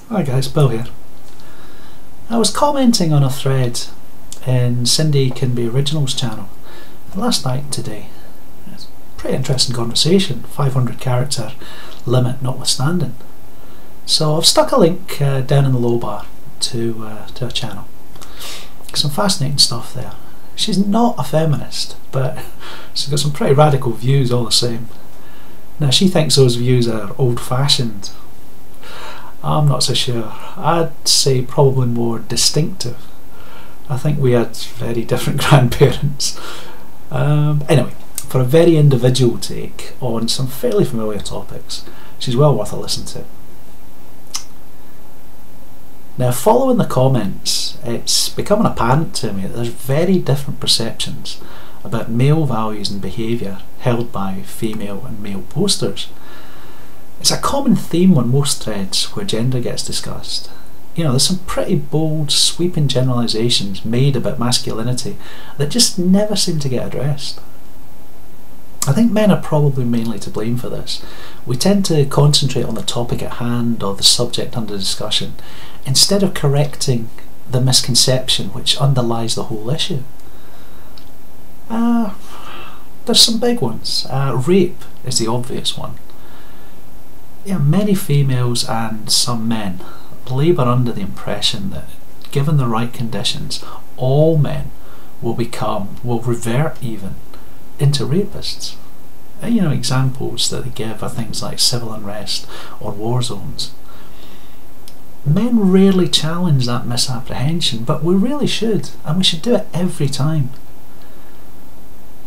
Hi guys, Bill here. I was commenting on a thread in Cindy Can Be Originals channel last night and today. It's a pretty interesting conversation, 500 character limit notwithstanding. So I've stuck a link down in the low bar to her channel. Some fascinating stuff there. She's not a feminist, but she's got some pretty radical views all the same. Now she thinks those views are old-fashioned. I'm not so sure. I'd say probably more distinctive. I think we had very different grandparents. Anyway, for a very individual take on some fairly familiar topics, she's well worth a listen to. Now, following the comments, it's becoming apparent to me that there's very different perceptions about male values and behaviour held by female and male posters. It's a common theme on most threads where gender gets discussed. You know, there's some pretty bold, sweeping generalisations made about masculinity that just never seem to get addressed. I think men are probably mainly to blame for this. We tend to concentrate on the topic at hand or the subject under discussion instead of correcting the misconception which underlies the whole issue. There's some big ones. Rape is the obvious one. Yeah, many females and some men labour under the impression that given the right conditions, all men will revert even into rapists. You know, examples that they give are things like civil unrest or war zones. Men rarely challenge that misapprehension, but we really should, and we should do it every time.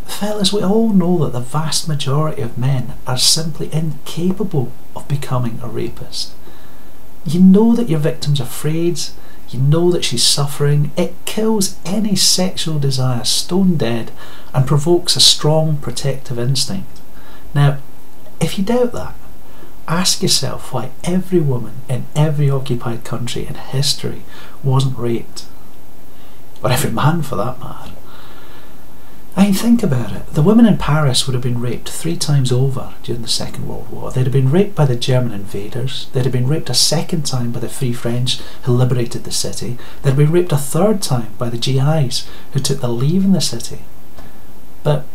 Fellas, we all know that the vast majority of men are simply incapable of becoming a rapist. You know that your victim's afraid, you know that she's suffering. It kills any sexual desire stone dead and provokes a strong protective instinct. Now, if you doubt that, ask yourself why every woman in every occupied country in history wasn't raped. Or every man for that matter. I mean, think about it. The women in Paris would have been raped 3 times over during the Second World War. They'd have been raped by the German invaders. They'd have been raped a second time by the Free French who liberated the city. They'd have been raped a third time by the GIs who took the leave in the city. But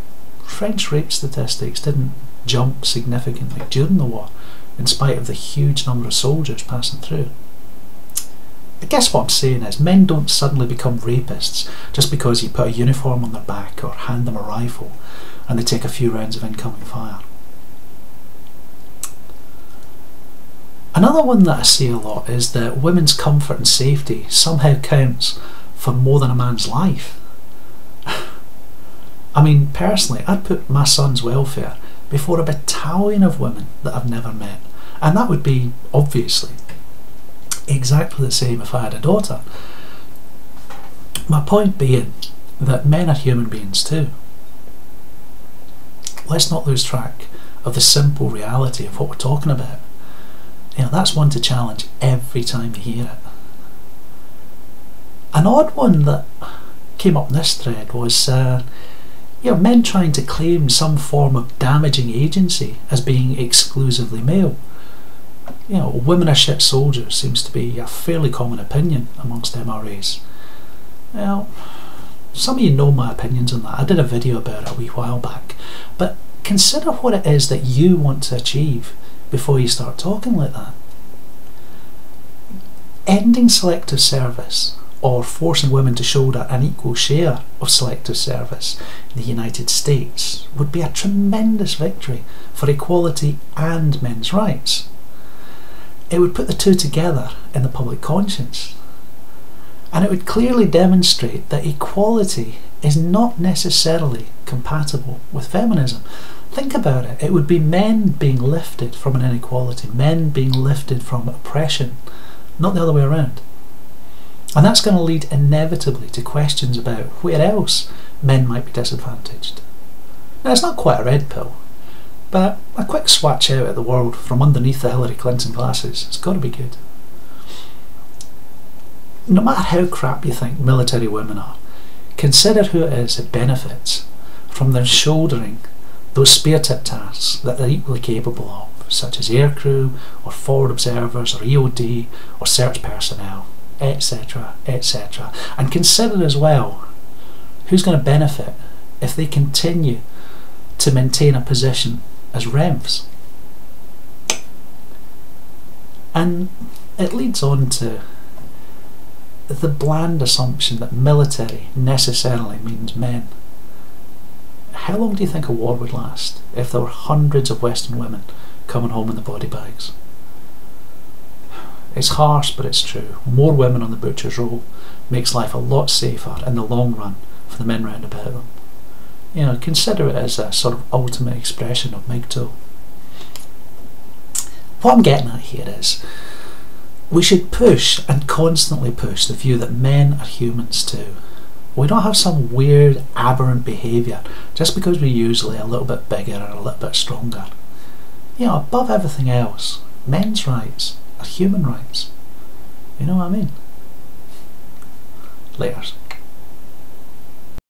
French rape statistics didn't jump significantly during the war, in spite of the huge number of soldiers passing through. I guess what I'm saying is men don't suddenly become rapists just because you put a uniform on their back or hand them a rifle and they take a few rounds of incoming fire. Another one that I see a lot is that women's comfort and safety somehow counts for more than a man's life. I mean, personally, I'd put my son's welfare before a battalion of women that I've never met, and that would be, obviously, exactly the same if I had a daughter. My point being that men are human beings too. Let's not lose track of the simple reality of what we're talking about. You know, that's one to challenge every time you hear it. An odd one that came up in this thread was men trying to claim some form of damaging agency as being exclusively male. You know, women are shit soldiers seems to be a fairly common opinion amongst MRAs. Well, some of you know my opinions on that. I did a video about it a wee while back. But consider what it is that you want to achieve before you start talking like that. Ending selective service or forcing women to shoulder an equal share of selective service in the United States would be a tremendous victory for equality and men's rights. It would put the two together in the public conscience, and it would clearly demonstrate that equality is not necessarily compatible with feminism. Think about it. It would be men being lifted from an inequality, men being lifted from oppression, not the other way around. And that's going to lead inevitably to questions about where else men might be disadvantaged. Now, it's not quite a red pill, but a quick swatch out at the world from underneath the Hillary Clinton glasses has got to be good. No matter how crap you think military women are, consider who it is that benefits from their shouldering those spear tip tasks that they're equally capable of. such as aircrew, or forward observers, or EOD, or search personnel, etc., etc. And consider as well who's going to benefit if they continue to maintain a position as revs. And it leads on to the bland assumption that military necessarily means men. How long do you think a war would last if there were hundreds of Western women coming home in the body bags? It's harsh, but it's true. More women on the butcher's roll makes life a lot safer in the long run for the men round about them. You know, consider it as a sort of ultimate expression of MGTOW. What I'm getting at here is, we should push and constantly push the view that men are humans too. We don't have some weird aberrant behaviour just because we're usually a little bit bigger or a little bit stronger. You know, above everything else, men's rights are human rights. You know what I mean? Laters.